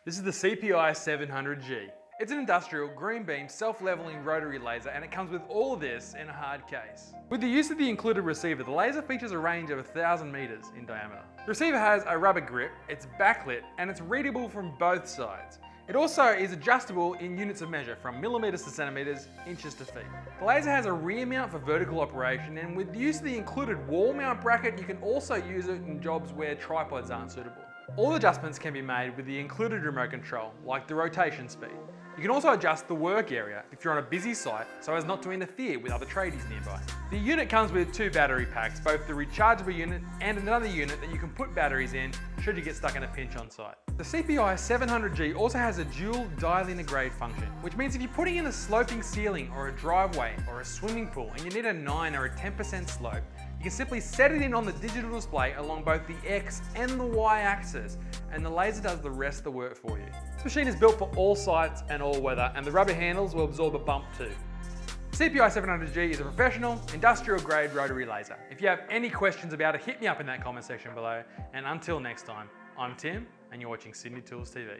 This is the CPI700G. It's an industrial, green beam, self-leveling rotary laser, and it comes with all of this in a hard case. With the use of the included receiver, the laser features a range of 1,000 meters in diameter. The receiver has a rubber grip, it's backlit, and it's readable from both sides. It also is adjustable in units of measure from millimeters to centimeters, inches to feet. The laser has a rear mount for vertical operation, and with the use of the included wall mount bracket, you can also use it in jobs where tripods aren't suitable. All adjustments can be made with the included remote control, like the rotation speed. You can also adjust the work area if you're on a busy site so as not to interfere with other tradies nearby. The unit comes with 2 battery packs, both the rechargeable unit and another unit that you can put batteries in should you get stuck in a pinch on site. The CPI700G also has a dual dial-in a grade function, which means if you're putting in a sloping ceiling or a driveway or a swimming pool and you need a 9 or a 10% slope, you can simply set it in on the digital display along both the X and the Y axis, and the laser does the rest of the work for you. This machine is built for all sites and all weather, and the rubber handles will absorb a bump too. CPI700G is a professional, industrial grade rotary laser. If you have any questions about it, hit me up in that comment section below, and until next time, I'm Tim, and you're watching Sydney Tools TV.